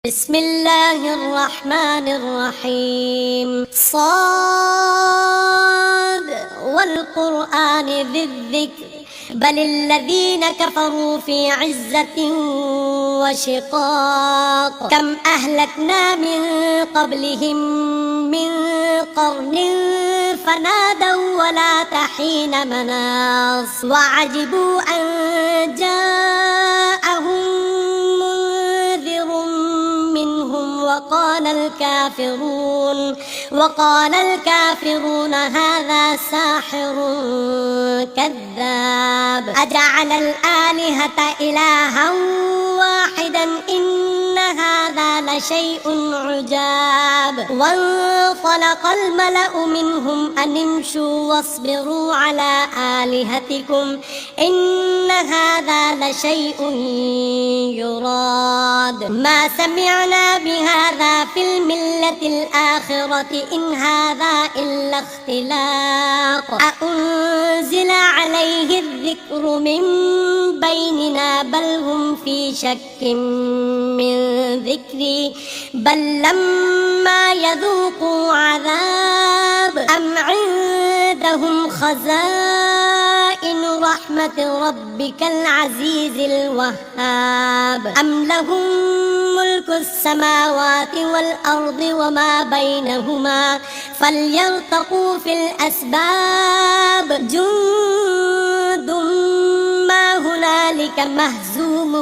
بسم الله الرحمن الرحيم صاد والقرآن ذي الذكر بل الذين كفروا في عزة وشقاق كم أهلكنا من قبلهم من قرن فنادوا ولا تحين مناص وعجبوا أن جاءهم وقال الكافرون هذا ساحر كذاب أجعل الآلهة إلها واحدا إن هذا لشيء عجاب وانطلق الملأ منهم أن امشوا واصبروا على آلهتكم إن هذا لشيء يراد ما سمعنا بهذا في الملة الآخرة إن هذا إلا اختلاق أأنزل عليه الذكر من بيننا بل هم في شك من ذكري بل لما يذوقوا عذاب أم عندهم خزائن رحمة ربك العزيز الوهاب أم لهم ملك السماوات والأرض وما بينهما فليرتقوا في الأسباب جند ما هنالك مهزوم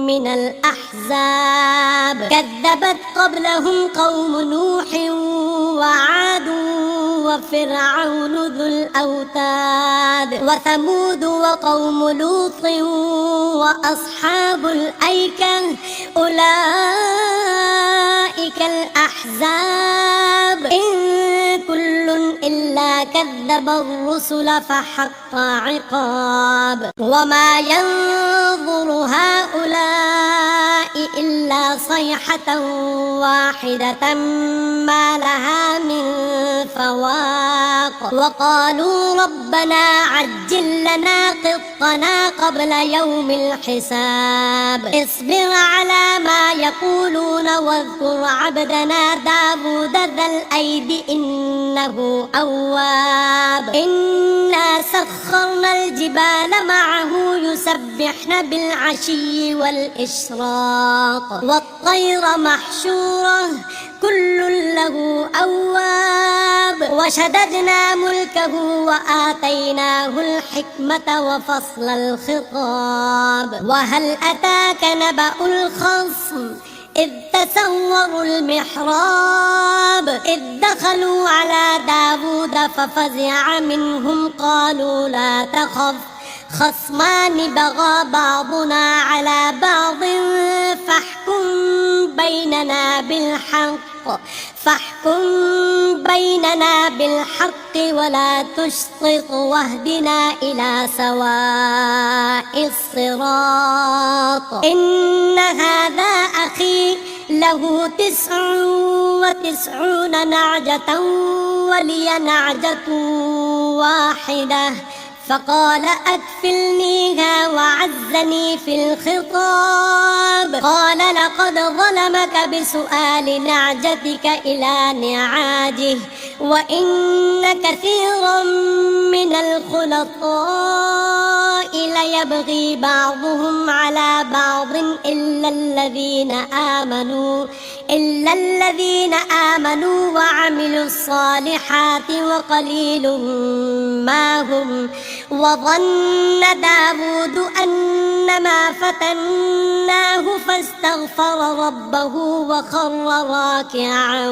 من الأحزاب كذبت قبلهم قوم نوح وعاد وفرعون ذو الأوتاد وثمود وقوم لوط وأصحاب الأيكة أولئك الأحزاب إن كل إلا كذب الرسل فحق عقاب وما ينظر هؤلاء إلا صيحة واحدة ما لها من فواق وقالوا ربنا عجل لنا قطنا قبل يوم الحساب اصبر على ما يقولون واذكر عبدنا داود ذا الأيد إنه أواب إنا سخرنا الجبال معه يسبحن بالعشي والإشراق والطير محشورة كل له أواب وشددنا ملكه وآتيناه الحكمة وفصل الخطاب وهل أتاك نبأ الخصم إذ تسوروا المحراب إذ دخلوا على داود ففزع منهم قالوا لا تخف خصمان بغى بعضنا على بعض فاحكم بيننا بالحق ولا تشطط واهدنا إلى سواء الصراط إن هذا أخي له 99 نعجة ولي نعجة واحدة فقال أكفلنيها وعزني في الخطاب قال لقد ظلمك بسؤال نعجتك إلى نعاجه وإن كثيرا من الخلطاء ليبغي بعضهم على بعض إلا الذين آمنوا وعملوا الصالحات وقليل ما هم وظن داود أنما فتناه فاستغفر ربه وخر راكعا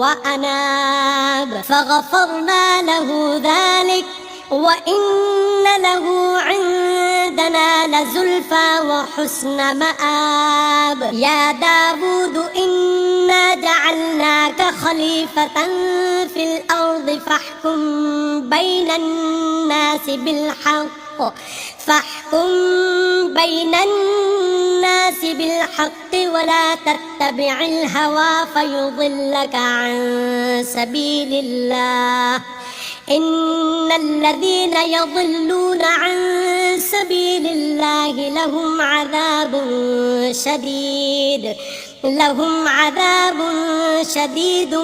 وأناب فغفرنا له ذلك وإن له عندنا لزلفى وحسن مآب يا داود إنا جعلناك خليفة في الأرض فاحكم بين الناس بالحق ولا تتبع الهوى فيضلك عن سبيل الله إن الذين يضلون عن سبيل الله لهم عذاب شديد لهم عذاب شديد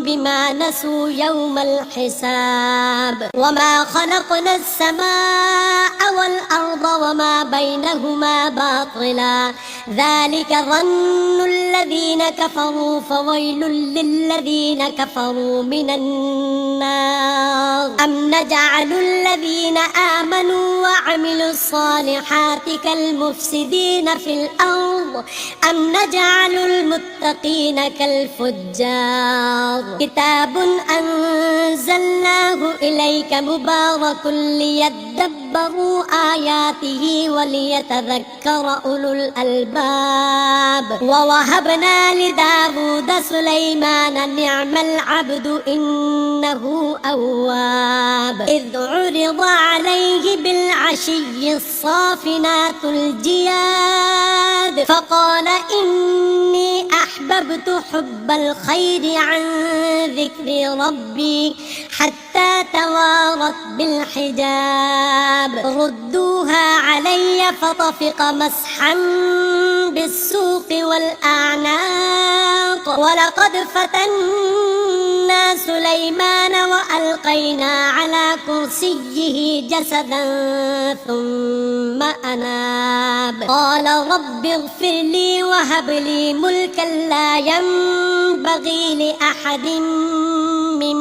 بما نسوا يوم الحساب وما خلقنا السماء والأرض وما بينهما باطلا ذلك ظن الذين كفروا فويل للذين كفروا من النار أم نجعل الذين آمنوا وعملوا الصالحات كالمفسدين في الأرض أم نجعل المتقين كالفجار كتاب أنزلناه إليك مبارك ليدبروا آياته وليتذكر أولو الألباب ووهبنا لداود سليمان نعم العبد إنه أواب إذ عرض عليه بالعشي الصافنات الجياد فقال إني أحببت حب الخير عن ذكر ربي حتى توارت بالحجاب ردوها علي فطفق مسحا بالسوق والأعناق ولقد فتنا سليمان وألقينا على كرسيه جسدا ثم أناب قال رب اغفر لي وهب لي ملكا لا ينبغي لأحد من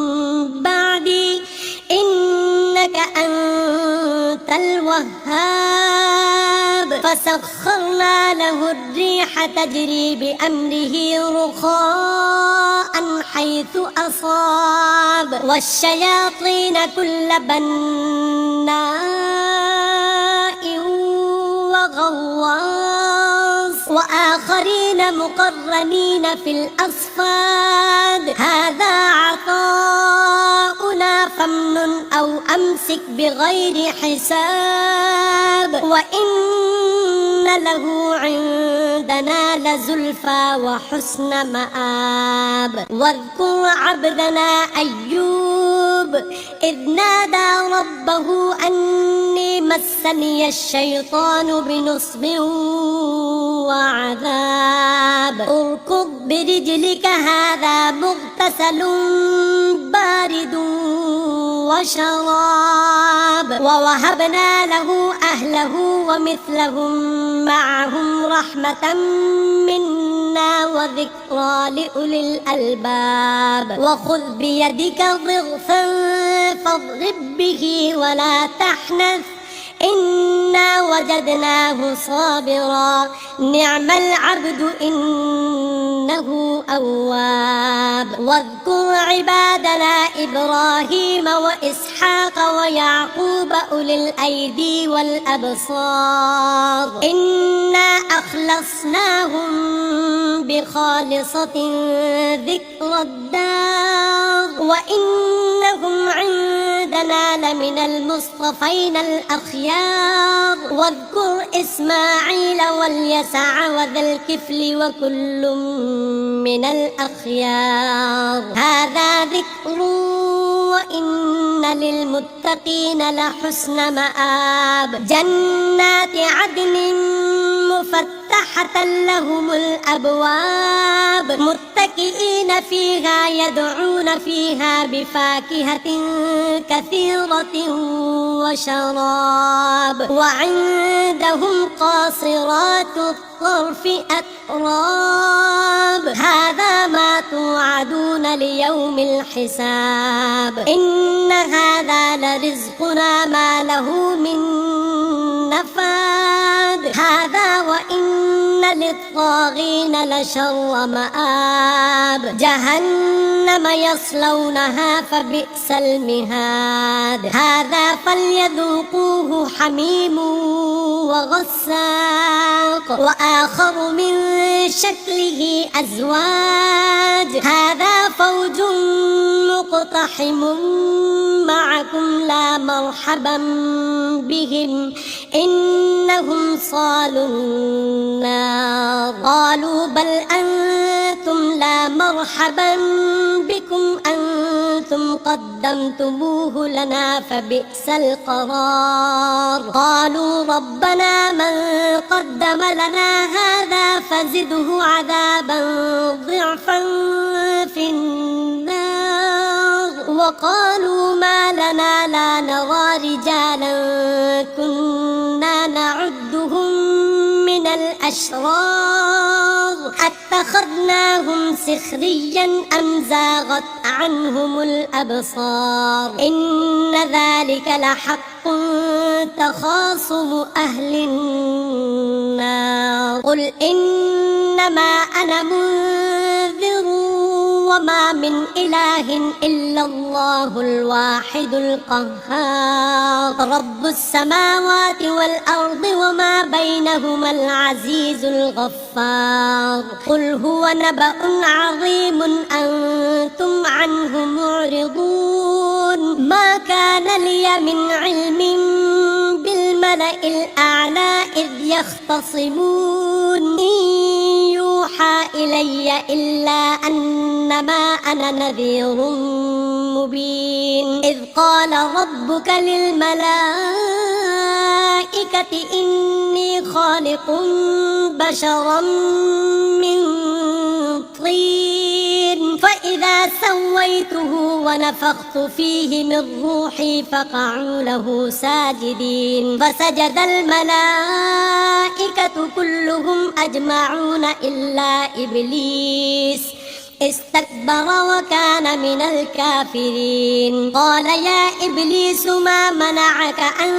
بعدي إنك أنت الوهاب فسخرنا له الريح تجري بأمره رخاء حيث أصاب والشياطين كل بناء وغواص وآخرين مقرنين في الأصفاد هذا عطاؤنا فامنن أو أمسك بغير حساب وإن له عندنا لزلفى وحسن مآب واذكر عبدنا أيوب إذ نادى ربه أني مسني الشيطان بنصب وعذاب اركض برجلك هذا مغتسل بارد وشراب ووهبنا له أهله ومثلهم معهم رحمة منا وذكرى لأولي الألباب وخذ بيدك ضغثا فاضرب به ولا تحنث إنا وجدناه صابرا نعم العبد إنه أواب واذكر عبادنا إبراهيم وإسحاق ويعقوب أولي الأيدي والأبصار إنا أخلصناهم بخالصة ذكر الدار وإنهم عندنا لمن المصطفين الأخيار واذكر إسماعيل واليسع وذا الكفل وكل من الأخيار هذا ذكر وإن للمتقين لحسن مآب جنات عدن مفتحة لهم الأبواب متكئين فيها يدعون فيها بفاكهة كثيرة وشراب وعندهم قاصرات الطرف أتراب هذا ما توعدون ليوم الحساب إن هذا لرزقنا ما له من نفاد هذا وإن للطاغين لشر مآب جهنم يصلونها فبئس المهاد هذا فليذوقوه حميم وغساق وآخر من شكله أزواج هذا فوج مقتحم معكم لا مرحبا بهم إنهم صالوا النار قالوا بل أنتم لا مرحبا بكم أنتم أنتم قدمتموه لنا فبئس القرار. قالوا ربنا من قدم لنا هذا فزده عذابا ضعفا في النار. وقالوا ما لنا لا نرى رجالا كنا نعدهم من الأشرار أتخذناهم سخريا أم زاغت عنهم الأبصار إن ذلك لحق تخاصم أهل النار. قل إنما أنا منذر وما من إله إلا الله الواحد القهار رب السماوات والأرض وما بينهما العزيز الغفار. قل هو نبأ عظيم أنتم عنه معرضون. ما كان لي من علم بالملأ الأعلى إذ يختصمون إن يوحى إلي إلا أنما أنا نذير مبين. إذ قال ربك للملائكة إني خالق بشرا من طين فإذا سويته ونفخت فيه من روحي فقعوا له ساجدين. فسجد الملائكة كلهم أجمعون إلا إبليس استكبر وكان من الكافرين. قال يا إبليس ما منعك أن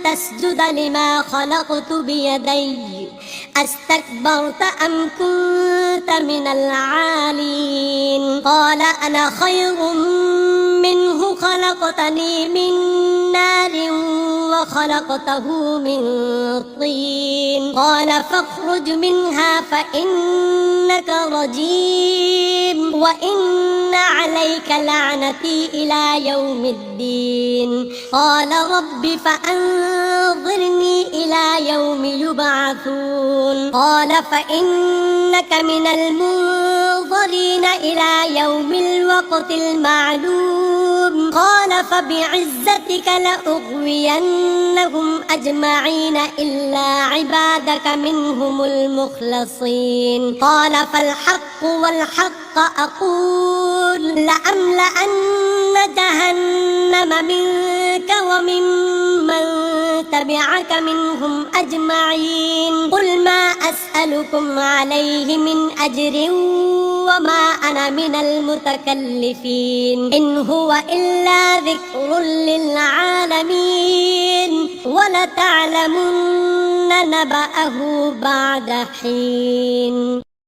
تسجد لما خلقت بيدي أستكبرت أم كنت من العالين؟ قال أنا خير منه خلقتني من نار وخلقته من طين. قال فاخرج منها فإنك رجيم وإن عليك لعنتي إلى يوم الدين. قال رب فأنظرني إلى يوم يبعثون. قال فإنك من المنظرين إلى يوم الوقت المعلوم. قال فبعزتك لأغوينهم أجمعين إلا عبادك منهم المخلصين. قال فالحق والحق أقول لأملأن جهنم منك ومن من تبعك منهم أجمعين. قل ما أسألكم عليه من أجر وما أنا من المتكلفين إن هو إلا ذكر للعالمين ولتعلمن نبأه بعد حين.